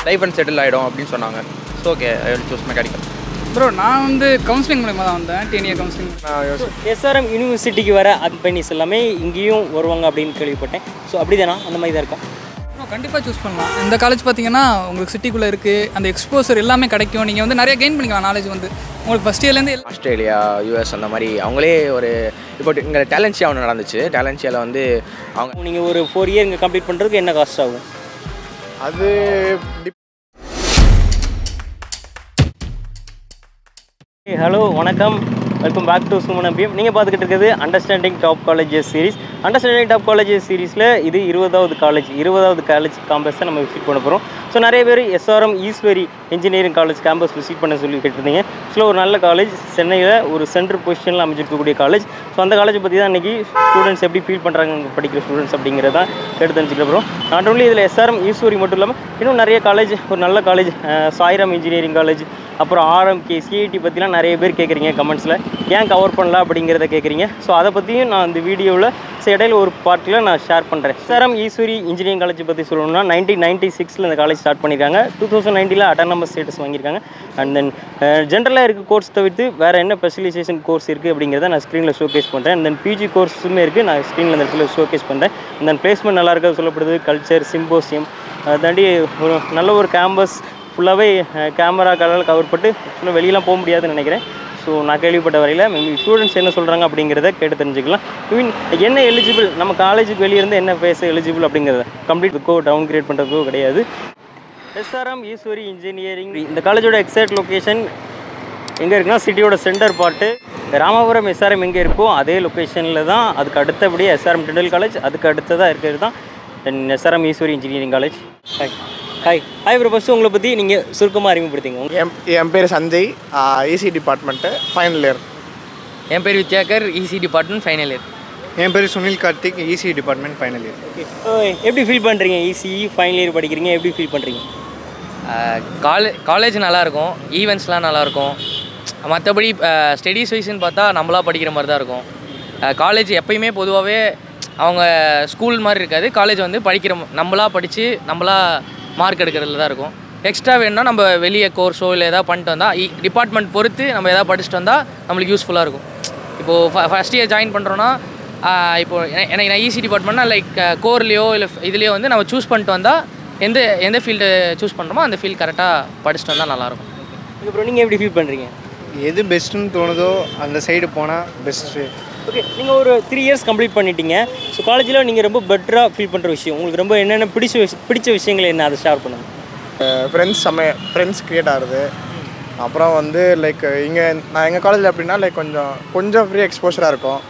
Life and settle ஆகிடும் அப்படின்னு சொன்னாங்க. So okay, I will choose mechanical. Bro நான் வந்து கவுன்சிலிங் மூலமாக தான் வந்தேன், 10 இயர் கவுன்சிலிங். எஸ்ஆர்எம் யூனிவர்சிட்டிக்கு வர கம்பெனிஸ் எல்லாமே இங்கேயும் வருவாங்க அப்படின்னு கேள்விப்பட்டேன். ஸோ அப்படி தானா, அந்த மாதிரி தான் இருக்கும்? கண்டிப்பாக சூஸ் பண்ணலாம். இந்த காலேஜ் பார்த்தீங்கன்னா உங்களுக்கு சிட்டிக்குள்ளே இருக்குது, அந்த எக்ஸ்போசர் எல்லாமே கிடைக்கும். நீங்கள் வந்து நிறைய கெயின் பண்ணிக்கலாம் நாலேஜ் வந்து உங்களுக்கு ஃபஸ்ட் இயர்லேருந்து. ஆஸ்திரேலியா, யூஎஸ் அந்த மாதிரி அவங்களே ஒரு இப்போ இங்கே டேலன்ஷியா ஒன்று நடந்துச்சு. டேலன்ஷியாவில் வந்து அவங்க நீங்கள் ஒரு 4 இயர் இங்கே கம்ப்ளீட் பண்ணுறதுக்கு என்ன காஸ்ட் ஆகும்? அது ஹலோ, வணக்கம், வெல்கம் பேக் டு சுமன் அபியம். நீங்கள் பார்த்துக்கிட்டு இருக்கிறது understanding top colleges series. Understanding top colleges சீரிஸில் இது 20வது காலேஜ் கேம்பஸை நம்ம விசிட் பண்ண போகிறோம். ஸோ நிறைய பேர் SRM Easwari engineering college campus visit பண்ண சொல்லி கேட்டிருந்தீங்க. ஸோ ஒரு நல்ல காலேஜ், சென்னையில் ஒரு சென்ட்ரல் பொசிஷனில் அமைச்சிருக்கக்கூடிய காலேஜ். ஸோ அந்த காலேஜை பற்றி தான் இன்றைக்கி ஸ்டூடெண்ட்ஸ் எப்படி ஃபீல் பண்ணுறாங்க, படிக்கிற ஸ்டூடெண்ட்ஸ் அப்படிங்கிறத கேட்டு தெரிஞ்சுக்க போகிறோம். நாட் ஓன்லி இதில் எஸ்ஆர்எம் ஈஸ்வரி மட்டும் இல்லாமல் இன்னும் நிறைய காலேஜ், ஒரு நல்ல காலேஜ் சாய்ராம் இன்ஜினியரிங் காலேஜ், அப்புறம் ஆர்எம்கே, சிஐடி பற்றிலாம் நிறைய பேர் கேட்குறீங்க கமெண்ட்ஸில், ஏன் கவர் பண்ணலாம் அப்படிங்கிறத கேட்குறீங்க. ஸோ அதை பற்றியும் நான் இந்த வீடியோவில் இடையில ஒரு பார்ட்டில் நான் ஷேர் பண்ணுறேன். எஸ்ஆர்எம் ஈஸ்வரி இன்ஜினியரிங் காலேஜ் பற்றி சொல்லணும்னா 1996 இந்த காலேஜ் ஸ்டார்ட் பண்ணியிருக்காங்க. 2019 அட்டானமஸ் ஸ்டேட்டஸ் வாங்கியிருக்காங்க. அண்ட் தென் ஜென்ரலாக இருக்க கோர்ஸ் தவிர்த்து வேறு என்ன ஸ்பெஷலைசேஷன் கோர்ஸ் இருக்குது அப்படிங்கிறத நான் ஸ்க்ரீனில் ஷோகேஸ் பண்ணுறேன். அண்ட் தென் பிஜி கோர்ஸுமே இருக்குது, நான் ஸ்க்ரீனில் இந்த இடத்துல ஷோகேஸ் பண்ணுறேன். அண்ட் தென் பிளேஸ்மெண்ட் நல்லா இருக்க சொல்லப்படுது, கல்ச்சர், சிம்போசியம், தாண்டி ஒரு நல்ல ஒரு கேம்பஸ் ஃபுல்லாகவே கேமரா கலரில் கவர் பட்டு ஃபுல்லாக வெளியெலாம் போக முடியாதுன்னு நினைக்கிறேன். ஸோ நான் கேள்விப்பட்ட வரையில் மேபி ஸ்டூடெண்ட்ஸ் என்ன சொல்கிறாங்க அப்படிங்கிறத கேட்டு தெரிஞ்சுக்கலாம். மீன் என்ன எலிஜிபிள், நம்ம காலேஜுக்கு வெளியே இருந்து என்ன பேச எலிஜிபிள் அப்படிங்கிறத கம்ப்ளீட்டுக்கோ டவுன் கிரேட் பண்ணுறதுக்கோ கிடையாது. எஸ்ஆர்எம் ஈஸ்வரி இன்ஜினியரிங் இந்த காலேஜோட எக்ஸாக்ட் லொக்கேஷன் எங்கே இருக்குன்னா சிட்டியோட சென்டர் பார்ட்டு. ராமபுரம் எஸ்ஆர்எம் எங்கே இருக்கோ அதே லொக்கேஷனில் தான், அதுக்கு அடுத்தபடியே எஸ்ஆர்எம் டெண்டல் காலேஜ், அதுக்கு அடுத்ததாக இருக்கிறது தான் then SRM Easwari engineering college. Hi bro, first உங்களை பற்றி நீங்கள் சுருக்கமாக அறிமுகப்படுத்திங்க. என் பேர் Sanjay, EC department final year. என் பேர் Vidyakar, EC department final year. என் பேர் Sunil Karthik, EC department final year. Okay, எப்படி ஃபீல் பண்ணுறீங்க? இசிஇ ஃபைனல் இயர் படிக்கிறீங்க, எப்படி ஃபீல் பண்ணுறீங்க? காலேஜ் நல்லாயிருக்கும், ஈவெண்ட்ஸ்லாம் நல்லாயிருக்கும். மற்றபடி ஸ்டடீஸ் வைஸ்ன்னு பார்த்தா நம்மளாக படிக்கிற மாதிரி தான் இருக்கும். காலேஜ் எப்பயுமே பொதுவாகவே அவங்க ஸ்கூல் மாதிரி இருக்காது. காலேஜ் வந்து படிக்கிற நம்மளாக படித்து நம்மளாக மார்க் எடுக்கிறதுல தான் இருக்கும். எக்ஸ்ட்ரா வேணும்னா நம்ம வெளியே கோர்ஸோ இல்லை எதாவது பண்ணிட்டு வந்தால் டிபார்ட்மெண்ட் பொறுத்து நம்ம எதாவது படிச்சுட்டு வந்தால் நம்மளுக்கு யூஸ்ஃபுல்லாக இருக்கும். இப்போது ஃபஸ்ட் இயர் ஜாயின் பண்ணுறோன்னா இப்போது எனக்கு நான் ஈசி டிபார்ட்மெண்ட்னா லைக் கோர்லேயோ இல்லை இதுலேயோ வந்து நம்ம சூஸ் பண்ணிட்டு வந்தால் எந்த ஃபீல்டு சூஸ் பண்ணுறோமோ அந்த ஃபீல்டு கரெக்டாக படிச்சுட்டு வந்தால் நல்லாயிருக்கும். அப்புறம் நீங்கள் எப்படி ஃபீல் பண்ணுறீங்க? எது பெஸ்ட்டுன்னு தோணுதோ அந்த சைடு போனால் பெஸ்ட்டு. ஓகே, நீங்கள் ஒரு 3 இயர்ஸ் கம்ப்ளீட் பண்ணிட்டீங்க. ஸோ காலேஜில் நீங்கள் ரொம்ப பெட்டராக ஃபீல் பண்ணுற விஷயம், உங்களுக்கு ரொம்ப என்னென்ன பிடிச்ச விஷயங்கள் என்ன, அதை ஷேர் பண்ணுங்கள். ஃப்ரெண்ட்ஸ் க்ரியேட் ஆகுது. அப்புறம் வந்து லைக் நான் எங்கள் காலேஜில் எப்படின்னா லைக் கொஞ்சம் ஃப்ரீ எக்ஸ்போஷராக இருக்கும்.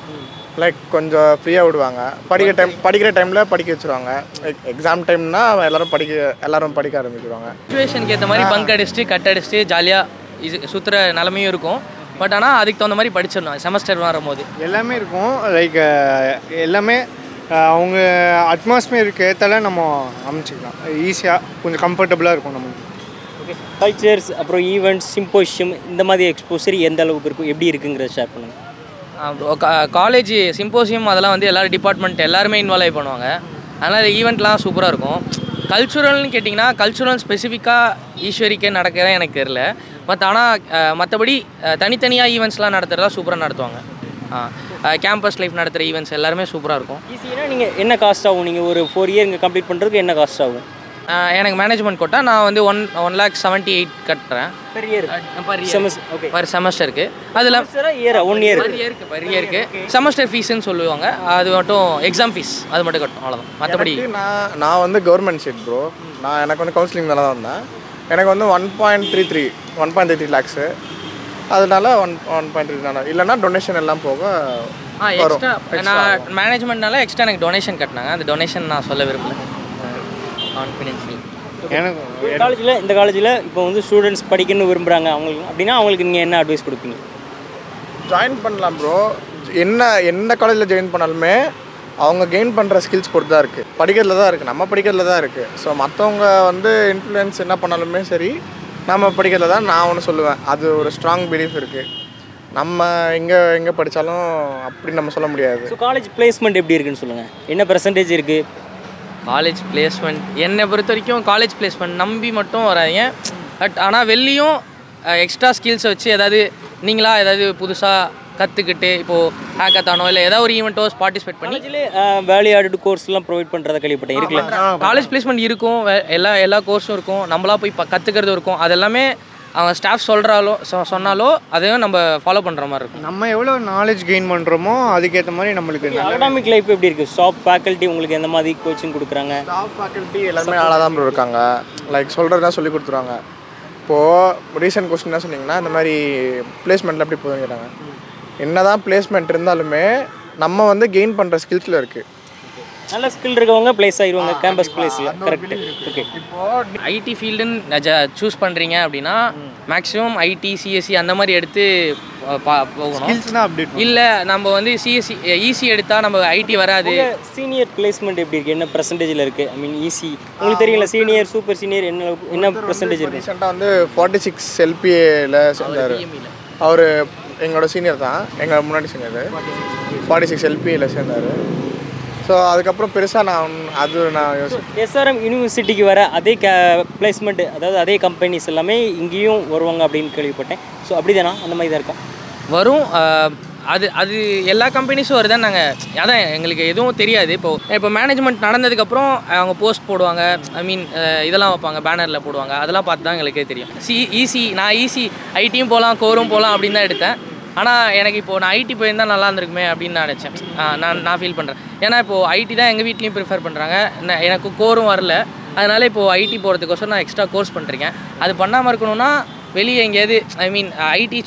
லைக் கொஞ்சம் ஃப்ரீயாக விடுவாங்க. படிக்கிற டைமில் படிக்க வச்சுருவாங்க. லைக் எக்ஸாம் டைம்னா எல்லோரும் படிக்க ஆரம்பிச்சிடுவாங்க. சிச்சுவேஷனுக்கு ஏற்ற மாதிரி பங்க் அடிச்சுட்டு கட் அடிச்சுட்டு ஜாலியாக சுற்றுற நிலமையும் இருக்கும். பட் ஆனால் அதுக்கு தகுந்த மாதிரி படிச்சிடணும் செமஸ்டர் வரும்போது. எல்லாமே இருக்கும். லைக் எல்லாமே அவங்க அட்மாஸ்பியருக்கு ஏற்றால நம்ம அமைச்சிக்கலாம். ஈஸியாக கொஞ்சம் கம்ஃபர்டபுளாக இருக்கும் நம்மளுக்கு. ஓகே, கல்ச்சர்ஸ், அப்புறம் ஈவெண்ட்ஸ், சிம்போசியம், இந்த மாதிரி எக்ஸ்போசர் எந்த அளவுக்கு இருக்கும், எப்படி இருக்குங்கிறத ஷேர் பண்ணுங்கள். காலேஜ் சிம்போசியம் அதெல்லாம் வந்து எல்லாரும் டிபார்ட்மெண்ட் எல்லாருமே இன்வால்வ் ஆகி பண்ணுவாங்க. அதனால் ஈவெண்ட்லாம் சூப்பராக இருக்கும். கல்ச்சுரல்னு கேட்டிங்கன்னா கல்ச்சுரல் ஸ்பெசிஃபிக்காக ஈஸ்வரிக்கே நடக்கிறதா எனக்கு தெரில. பட் ஆனால் மற்றபடி தனித்தனியாக ஈவெண்ட்ஸ்லாம் நடத்துகிறதா சூப்பராக நடத்துவாங்க. கேம்பஸ் லைஃப் நடத்துகிற ஈவெண்ட்ஸ் எல்லாருமே சூப்பராக இருக்கும். ஈஸியாக நீங்கள் என்ன காஸ்ட் ஆகும்? நீங்கள் ஒரு 4 இயர் இங்கே கம்ப்ளீட் பண்ணுறதுக்கு என்ன காஸ்ட் ஆகும்? எனக்கு மேனேஜ்மெண்ட் கோட்டா நான் வந்து 1,78,000 கட்டுறேன் பர் செமஸ்டருக்கு. அதில் பர் இயருக்கு செமஸ்டர் ஃபீஸ்ன்னு சொல்லுவாங்க. அது மட்டும் எக்ஸாம் ஃபீஸ் அது மட்டும் கட்டணும், அவ்வளோதான். மற்றபடி நான் வந்து கவர்மெண்ட் சீட் ப்ரோ. எனக்கு வந்து கவுன்சிலிங் மேலே தான் வந்தேன். எனக்கு வந்து 1.33 லேக்ஸு. அதனால 1.3 இல்லைன்னா டொனேஷன் எல்லாம் போக எக்ஸ்ட்ரா நான் மேனேஜ்மெண்ட்னால எக்ஸ்ட்ரா எனக்கு டொனேஷன் கட்டினாங்க. அந்த டொனேஷன் நான் சொல்ல விரும்பல, கான்ஃபிடென்ஷியல். எனக்கு இந்த காலேஜில் இப்போ வந்து ஸ்டூடெண்ட்ஸ் படிக்கணும்னு விரும்புகிறாங்க அவங்களுக்கு அப்படின்னா அவங்களுக்கு நீங்கள் என்ன அட்வைஸ் கொடுப்பீங்க? ஜாயின் பண்ணலாம் ப்ரோ. என்ன காலேஜில் ஜாயின் பண்ணாலுமே அவங்க கெயின் பண்ணுற ஸ்கில்ஸ் பொறுத்து தான் இருக்குது. படிக்கிறதுல தான் இருக்குது, நம்ம படிக்கிறதுல தான் இருக்குது. ஸோ மற்றவங்க வந்து இன்ஃப்ளூயன்ஸ் என்ன பண்ணாலுமே சரி, நம்ம படிக்கிறதுல தான் நான் ஒன்று சொல்லுவேன். அது ஒரு ஸ்ட்ராங் பிலீஃப் இருக்குது. நம்ம எங்கே படித்தாலும் அப்படி நம்ம சொல்ல முடியாது. ஸோ காலேஜ் பிளேஸ்மெண்ட் எப்படி இருக்குன்னு சொல்லுங்கள். என்ன பெர்சன்டேஜ் இருக்குது? காலேஜ் பிளேஸ்மெண்ட் என்னை பொறுத்த வரைக்கும் காலேஜ் பிளேஸ்மெண்ட் நம்பி மட்டும் வராங்க. பட் ஆனால் வெளியும் எக்ஸ்ட்ரா ஸ்கில்ஸை வச்சு ஏதாவது நீங்களா ஏதாவது புதுசாக கற்றுக்கிட்டு இப்போது ஹேக்கத்தானோ இல்லை ஏதாவது ஒரு ஈவெண்ட்டோ பார்ட்டிசிபேட் பண்ணி வேல்யூ ஆடட் கோர்ஸ்லாம் ப்ரொவைட் பண்ணுறத கேள்விப்பட்டேன். இருக்குல்ல காலேஜ் பிளேஸ்மெண்ட் இருக்கும், எல்லா கோர்ஸும் இருக்கும், நம்மளா போய் கற்றுக்கிறது இருக்கும். அது எல்லாமே அவங்க ஸ்டாஃப் சொன்னாலோ அதையும் நம்ம ஃபாலோ பண்ணுற மாதிரி இருக்கும். நம்ம எவ்வளோ நாலேஜ் கெயின் பண்ணுறோமோ அதுக்கேற்ற மாதிரி நம்மளுக்கு அகாடமிக் லைஃப் எப்படி இருக்குது? ஸ்டாஃப் ஃபேக்கல்ட்டி உங்களுக்கு எந்த மாதிரி கோச்சிங் கொடுக்குறாங்க? ஸ்டாஃப் ஃபேக்கல்ட்டி எல்லாருமே நல்லா தான் ப்ரோ இருக்காங்க. லைக் சொல்கிறது தான் சொல்லி கொடுத்துருவாங்க. இப்போது ரீசன்ட் கொஸ்டின் என்ன சொன்னீங்கன்னா இந்த மாதிரி பிளேஸ்மெண்ட்டில் எப்படி போதுன்னு கேட்டாங்க. என்ன தான் பிளேஸ்மெண்ட் இருந்தாலுமே நம்ம வந்து கெயின் பண்ணுற ஸ்கில்ஸில் இருக்குது. நல்ல ஸ்கில் இருக்கவங்க பிளேஸ் ஆகிடுவாங்க கேம்பஸ் பிளேஸில். கரெக்டு. ஓகே, இப்போது ஐடி ஃபீல்டுன்னு சூஸ் பண்ணுறீங்க அப்படின்னா மேக்ஸிமம் ஐடி சிஎஸ்சி அந்த மாதிரி எடுத்து போகணும். இல்லை நம்ம வந்து சிஎஸ்சி ஈஸி எடுத்தால் நம்ம ஐடி வராது. சீனியர் பிளேஸ்மெண்ட் எப்படி இருக்குது? என்ன பர்சன்டேஜில் இருக்குது? ஐ மீன் ஈஸி உங்களுக்கு தெரியல. சீனியர் சூப்பர் சீனியர் என்ன பர்சன்டேஜ் இருக்குது? ரீசெண்டாக வந்து 46 LPAல சேர்ந்தார். அவர் எங்களோட சீனியர் தான், எங்கள் முன்னாடி சீனியர். 46 LPAல சேர்ந்தார். ஸோ அதுக்கப்புறம் பெருசாக நான் யோசிச்சேன். SRM யூனிவர்சிட்டிக்கு வர அதே பிளேஸ்மெண்ட், அதாவது அதே கம்பெனிஸ் எல்லாமே இங்கேயும் வருவாங்க அப்படின்னு கேள்விப்பட்டேன். ஸோ அப்படி தானா? அந்த மாதிரி தான் இருக்கா? வரும். அது எல்லா கம்பெனிஸும் வருதான். நாங்கள் அதான் எங்களுக்கு எதுவும் தெரியாது. இப்போ மேனேஜ்மெண்ட் நடந்ததுக்கப்புறம் அவங்க போஸ்ட் போடுவாங்க, ஐ மீன் இதெல்லாம் வைப்பாங்க, பேனரில் போடுவாங்க. அதெல்லாம் பார்த்து தான் எங்களுக்கே தெரியும். நான் ஈஸி ஐடியும் போகலாம் கோரும் போகலாம் அப்படின்னு தான் எடுத்தேன். ஆனால் எனக்கு இப்போது நான் ஐடி போயிருந்தால் நல்லா இருந்திருக்குமே அப்படின்னு நான் நினச்சேன். நான் ஃபீல் பண்ணுறேன். ஏன்னா இப்போது ஐடி தான் எங்கள் வீட்லேயும் ப்ரிஃபர் பண்ணுறாங்க. எனக்கு கோரும் வரல. அதனால் இப்போது ஐடி போகிறதுக்கோசரம் நான் எக்ஸ்ட்ரா கோர்ஸ் பண்ணுறேன். அது பண்ணாமல் இருக்கணும்னா வெளியே எங்கேயாவது ஐ மீன் ஐடி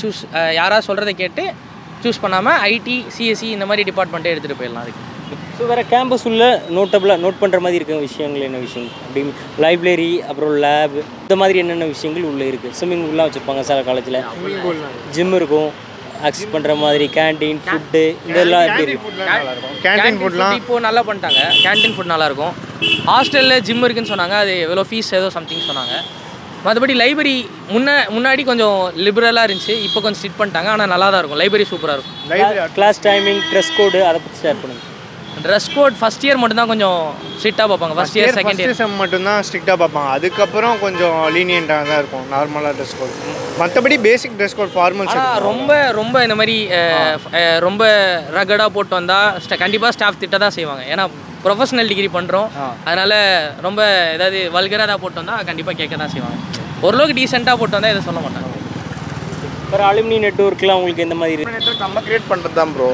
யாராவது சொல்கிறத கேட்டு சூஸ் பண்ணாமல் ஐடி சிஎஸ்சி இந்த மாதிரி டிபார்ட்மெண்ட்டே எடுத்துகிட்டு போயிடலாம். அதுக்கு ஸோ வேறு கேம்பஸ் உள்ள நோட் பண்ணுற மாதிரி இருக்க விஷயங்கள் என்ன விஷயங்கள்? அப்படி லைப்ரரி, அப்புறம் லேப், இந்த மாதிரி என்னென்ன விஷயங்கள் உள்ளே இருக்குது? ஸ்விம்மிங் பூல்லாம் வச்சுருப்பாங்க சில காலேஜில், ஜிம் இருக்கும், ஆக்சஸ் பண்ணுற மாதிரி கேன்டீன் ஃபுட்டு இதெல்லாம் எப்படி இருக்குது? கேன்டீன் ஃபுட்லாம் இப்போது நல்லா பண்ணிட்டாங்க. கேன்டீன் ஃபுட் நல்லாயிருக்கும். ஹாஸ்டலில் ஜிம் இருக்குன்னு சொன்னாங்க. அது எவ்வளோ ஃபீஸ் ஏதோ சம்திங் சொன்னாங்க. மற்றபடி லைப்ரரி முன்னாடி கொஞ்சம் லிபரலாக இருந்துச்சு, இப்போ கொஞ்சம் ஸ்ட்ரிக்ட் பண்ணிட்டாங்க. ஆனால் நல்லா தான் இருக்கும். லைப்ரரி சூப்பராக இருக்கும். கிளாஸ் டைமிங், ட்ரெஸ் கோடு அதை பற்றி ஷேர் பண்ணுங்கள். ட்ரெஸ் கோட் ஃபஸ்ட் இயர் மட்டும்தான் கொஞ்சம் ஸ்ட்ரிக்டாக பார்ப்பாங்க. ஃபஸ்ட் இயர் செகண்ட் இயர் செம் மட்டும்தான் ஸ்ட்ரிக்டாக பார்ப்பாங்க. அதுக்கப்புறம் கொஞ்சம் லீனியண்ட்டாக தான் இருக்கும் நார்மலாக ட்ரெஸ் கோட். மற்றபடி பேசிக் ட்ரெஸ் கோட் ஃபார்மல்ஸ். ரொம்ப இந்த மாதிரி ரொம்ப ரகடாக போட்டு வந்தால் கண்டிப்பாக ஸ்டாஃப் திட்ட தான் செய்வாங்க. ஏன்னா ப்ரொஃபஷனல் டிகிரி பண்ணுறோம். அதனால் ரொம்ப ஏதாவது வல்கராக போட்டு வந்தால் கண்டிப்பாக கேட்க தான் செய்வாங்க. ஓரளவுக்கு டீசெண்டாக போட்டு வந்தால் எதுவும் சொல்ல மாட்டாங்க. வேறு அலுமினி நெட்வொர்க்லாம் உங்களுக்கு எந்த மாதிரி நெட்வொர்க் நம்ம கிரியேட் பண்ணுறது தான் ப்ரோ.